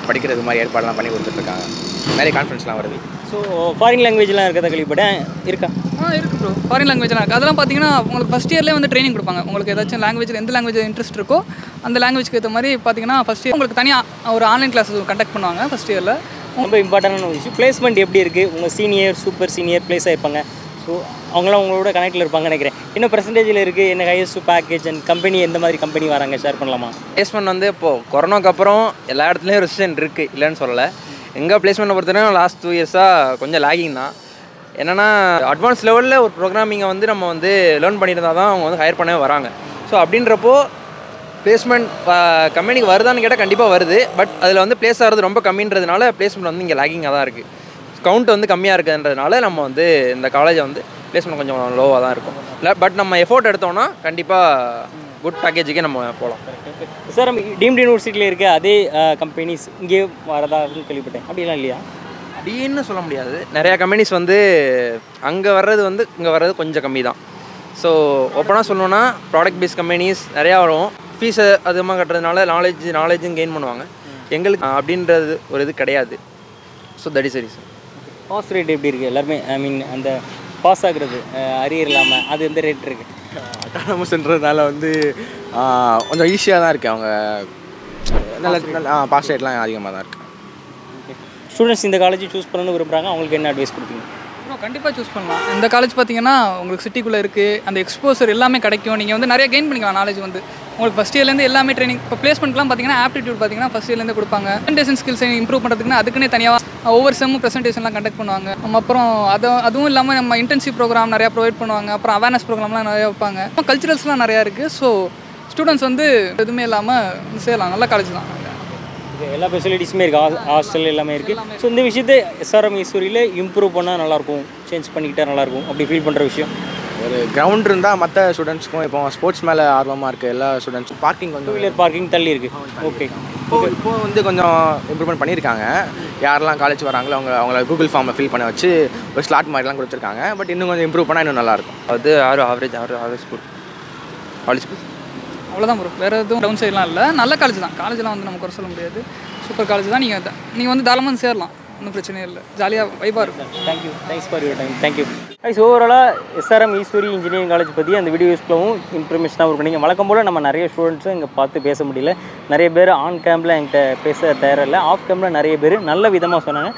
படிக்கிறது மாதிரி ஏற்பாடெல்லாம் பண்ணி கொடுத்துட்ருக்காங்க. நிறைய கான்ஃபரன்ஸ்லாம் வருது. ஸோ ஃபாரின் லாங்குவேஜ்லாம் இருக்கிறத கேள்விப்பட்டேன், இருக்கா? இருக்குது ப்ரோ, ஃபாரின் லாங்குவேஜ்லாம் இருக்குது. அதெல்லாம் பார்த்தீங்கன்னா உங்களுக்கு ஃபஸ்ட் இயர்லேயே வந்து ட்ரைனிங் கொடுப்பாங்க. உங்களுக்கு ஏதாச்சும் லாங்குவேஜில் எந்த லாங்குவேஜ் இன்ட்ரெஸ்ட் இருக்கோ அந்த லாங்குவேஜ்க்கு ஏற்ற மாதிரி பார்த்தீங்கன்னா ஃபஸ்ட் இயர் உங்களுக்கு தனியாக ஒரு ஆன்லைன் கிளாஸஸ் கண்டக்ட் பண்ணுவாங்க ஃபஸ்ட் இயரில். ரொம்ப இம்பார்ட்டண்டான ஒரு விஷயம் பிளேஸ்மெண்ட் எப்படி இருக்குது? உங்கள் சீனியர் சூப்பர் சீனியர் ப்ளேஸ் ஆகிருப்பாங்க, ஸோ அவங்களாம் உங்களோட கனெக்டில் இருப்பாங்கன்னு நினைக்கிறேன். என்ன பர்சன்டேஜில் இருக்குது, என்ன ஹையஸ்ட் பேக்கேஜ் அண்ட் கம்பெனி எந்த மாதிரி கம்பெனி வராங்க ஷேர் பண்ணலாமா? பிளேஸ்மெண்ட் வந்து இப்போது கொரோனாக்கு அப்புறம் எல்லா இடத்துலையும் ரெசிஷன் இருக்குது, இல்லைன்னு சொல்லலை. எங்கள் பிளேஸ்மெண்ட்டை பொறுத்தவரைக்கும் லாஸ்ட் 2 இயர்ஸாக கொஞ்சம் லேகிங் தான். என்னென்னா அட்வான்ஸ் லெவலில் ஒரு ப்ரோக்ராமிங்கை வந்து நம்ம வந்து லேர்ன் பண்ணியிருந்தால் தான் அவங்க வந்து ஹையர் பண்ணவே வராங்க. ஸோ அப்படின்றப்போ பிளேஸ்மெண்ட் கம்பெனிக்கு வருதான்னு கேட்டால் கண்டிப்பாக வருது. பட் அதில் வந்து பிளேஸ் ஆகிறது ரொம்ப கம்மின்றதுனால பிளேஸ்மெண்ட் வந்து இங்கே லேகிங்காக தான் இருக்குது. கவுண்ட் வந்து கம்மியாக இருக்குதுன்றதுனால நம்ம வந்து இந்த காலேஜை வந்து பிளேஸ்மெண்ட் கொஞ்சம் லோவாக தான் இருக்கும். இல்லை பட் நம்ம எஃபோர்ட் எடுத்தோம்னா கண்டிப்பாக குட் பேக்கேஜுக்கே நம்ம போகலாம். சார் நம்ம டீம்டு யூனிவர்சிட்டியில் இருக்க அதே கம்பெனிஸ் இங்கே வரதான்னு கேள்விப்பட்டேன், அப்படிலாம் இல்லையா? அப்படின்னு சொல்ல முடியாது. நிறையா கம்பெனிஸ் வந்து அங்கே வர்றது வந்து இங்கே வர்றது கொஞ்சம் கம்மி தான். ஸோ ஓப்பனாக சொல்லணுன்னா ப்ராடக்ட் பேஸ்ட் கம்பெனிஸ் நிறையா வரும். ஃபீஸை அதிகமாக கட்டுறதுனால நாலேஜும் கெயின் பண்ணுவாங்க. எங்களுக்கு அப்படின்றது ஒரு இது கிடையாது. ஸோ தட் இஸ் சரி சார். பாஸ் ரேட் எப்படி இருக்குது எல்லாருமே? ஐ மீன் அந்த பாஸ் ஆகுறது அரியர் இல்லாமல் அது எந்த ரேட் இருக்குது? அட்டானமஸ்ன்றதுனால வந்து கொஞ்சம் ஈஸியாக தான் இருக்குது. அவங்க நல்ல பாஸ் ரேட்லாம் அதிகமாக தான் இருக்குது. ஸ்டூடெண்ட்ஸ் இந்த காலேஜ் சூஸ் பண்ணணும்னு விரும்புகிறாங்க, அவங்களுக்கு என்ன அட்வைஸ் கொடுப்பீங்க? கண்டிப்பாக சூஸ் பண்ணலாம். இந்த காலேஜ் பார்த்தீங்கன்னா உங்களுக்கு சிட்டிக்குள்ளே இருக்குது, அந்த எக்ஸ்போசர் எல்லாமே கிடைக்கும். நீங்கள் வந்து நிறைய கெயின் பண்ணிக்கலாம். நாலேஜ் வந்து உங்களுக்கு ஃபஸ்ட் இயர்லேருந்து எல்லாமே ட்ரைனிங். இப்போ பிளேஸ்மெண்ட்லாம் பார்த்தீங்கன்னா ஆப்டிடியூட் பார்த்தீங்கன்னா ஃபஸ்ட் இயர்லேருந்து கொடுப்பாங்க. ப்ரெசன்டேஷன் ஸ்கில்ஸை இம்ப்ரூவ் பண்ணுறதுக்குன்னு அதுக்குன்னே தனியாக ஒவ்வொரு செம்மு ப்ரெசன்டேஷன்லாம் கண்டக்ட் பண்ணுவாங்க. அப்புறம் அதுவும் இல்லாமல் நம்ம இன்டர்ன்ஷிப் ப்ரோக்ராம் நிறையா ப்ரொவைட் பண்ணுவாங்க. அப்புறம் அவேர்னஸ் ப்ரோக்ராம்லாம் நிறையா வைப்பாங்க. கல்ச்சுரல்ஸ்லாம் நிறையா இருக்குது. ஸோ ஸ்டூடெண்ட்ஸ் வந்து எதுவுமே இல்லாமல் சேரலாம். நல்ல காலேஜ் தான். எல்லா ஃபெசிலிட்டிஸுமே இருக்குது, ஹாஸ்டல் எல்லாமே இருக்குது. ஸோ இந்த விஷயத்தை எஸ்ஆர்எம் ஈஸ்வரியில் இம்ப்ரூவ் பண்ணால் நல்லாயிருக்கும், சேஞ்ச் பண்ணிக்கிட்டா நல்லாயிருக்கும் அப்படி ஃபீல் பண்ணுற விஷயம். ஒரு கிரவுண்ட் இருந்தால் மற்ற ஸ்டூடெண்ட்ஸ்க்கும் இப்போ ஸ்போர்ட்ஸ் மேலே ஆர்வமாக இருக்குது எல்லா ஸ்டூடெண்ட்ஸும். பார்க்கிங் வந்து 2 வீலர் பார்க்கிங் தள்ளி இருக்குது. ஓகே, இப்போ வந்து கொஞ்சம் இம்ப்ரூவ்மெண்ட் பண்ணியிருக்காங்க. யாரெல்லாம் காலேஜ் வராங்களோ அவங்கள கூகுள் ஃபார்மை ஃபில் பண்ண வச்சு ஒரு ஸ்லாட் மாதிரிலாம் கொடுத்துருக்காங்க. பட் இன்னும் கொஞ்சம் இம்ப்ரூவ் பண்ணால் இன்னும் நல்லாயிருக்கும். அது ஆவரேஜ் ஸ்கூல் காலேஜ் ஸ்கூல் அவ்வளோதான் ப்ரோ. வேறு எதுவும் டவுன் சைட்லாம் இல்லை. நல்ல காலேஜ் தான். காலேஜெலாம் வந்து நம்ம குறை சொல்ல முடியாது. சூப்பர் காலேஜ் தான். நீங்கள் வந்து தாராளமாக சேரலாம், ஒன்றும் பிரச்சனையே இல்லை. ஜாலியாக வைப்பாக இருக்கும். Thank you, thanks for your time. Thank you. Guys, ஓவராலாக எஸ்ஆர்எம் ஈஸ்வரி இன்ஜினியரிங் காலேஜ் பற்றி அந்த வீடியோ யூஸ்ஃபுல்லாகவும் இன்ஃபர்மேஷனாகவும் இருக்கும். நீங்கள் வழக்கம் போல் நம்ம நிறைய ஸ்டூடெண்ட்ஸும் இங்கே பார்த்து பேச முடியல. நிறைய பேர் ஆன் கேம்பில் என்கிட்ட பேச தயாரில்லை. ஆஃப் கேம்பில் நிறைய பேர் நல்ல விதமாக சொன்னாங்க.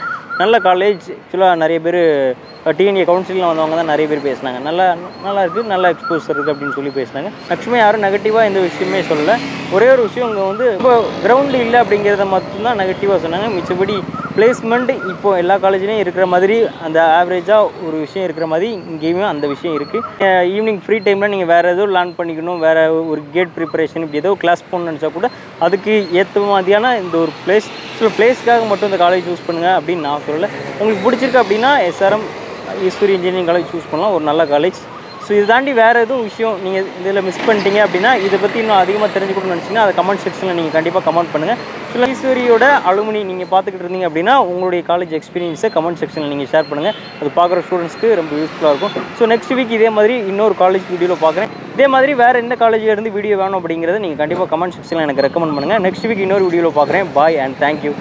நல்ல காலேஜ். ஆக்சுவலாக நிறைய பேர் டிஎன்ஏ கவுன்சிலில் வந்தவங்க தான் நிறைய பேர் பேசினாங்க. நல்லா இருக்குது, நல்ல எக்ஸ்போசர் இருக்குது அப்படின்னு சொல்லி பேசினாங்க. மேக்ஸிமம் யாரும் நெகட்டிவாக எந்த விஷயமே சொல்லலை. ஒரே ஒரு விஷயம் இங்கே வந்து இப்போ கிரவுண்டு இல்லை அப்படிங்கிறத மட்டும்தான் நெகட்டிவாக சொன்னாங்க. மிச்சபடி பிளேஸ்மெண்ட் இப்போ எல்லா காலேஜ்லேயும் இருக்கிற மாதிரி அந்த ஆவரேஜாக ஒரு விஷயம் இருக்கிற மாதிரி இங்கேயுமே அந்த விஷயம் இருக்குது. ஈவினிங் ஃப்ரீ டைமில் நீங்கள் வேறு ஏதோ லேர்ன் பண்ணிக்கணும், வேறு ஒரு கேட் ப்ரிப்பரேஷன் இப்படி ஏதோ கிளாஸ் போகணுன்னு நினச்சா கூட அதுக்கு ஏற்ற மாதிரியான இந்த ஒரு பிளேஸ். ஸோ பிளேஸ்க்காக மட்டும் இந்த காலேஜ் சூஸ் பண்ணுங்கள் அப்படின்னு நான் சொல்லலை. உங்களுக்கு பிடிச்சிருக்கு அப்படின்னா SRM Easwari engineering college choose பண்ணலாம், ஒரு நல்ல காலேஜ். ஸோ இது தாண்டி வேறு எதுவும் விஷயம் நீங்கள் இதில் மிஸ் பண்ணிட்டீங்க அப்படின்னா இதை பற்றி இன்னும் அதிகமாக தெரிஞ்சுக்கணும்னு நினச்சிங்கன்னா அதை கமெண்ட் செக்ஷனில் நீங்கள் கண்டிப்பாக கமெண்ட் பண்ணுங்கள். ஸோ ஈஸ்வரியோட அலுமினி நீங்கள் பார்த்துக்கிட்டு இருந்தீங்க அப்படின்னா உங்களுடைய காலேஜ் எக்ஸ்பீரியன்ஸை கமெண்ட் செக்ஷனில் நீங்கள் ஷேர் பண்ணுங்கள். அது பார்க்குற ஸ்டூடெண்ட்ஸ்க்கு ரொம்ப யூஸ்ஃபுல்லாக இருக்கும். ஸோ நெக்ஸ்ட் வீக் இதே மாதிரி இன்னொரு காலேஜ் வீடியோவில் பார்க்குறேன். இதே மாதிரி வேறு எந்த காலேஜில் இருந்து வீடியோ வேணும் அப்படிங்கிறத நீங்கள் கண்டிப்பாக கமெண்ட் செக்ஷனில் எனக்கு ரெக்கமெண்ட் பண்ணுங்கள். நெக்ஸ்ட் வீக் இன்னொரு வீடியோவில் பார்க்குறேன். பாய் அண்ட் தேங்க்யூ.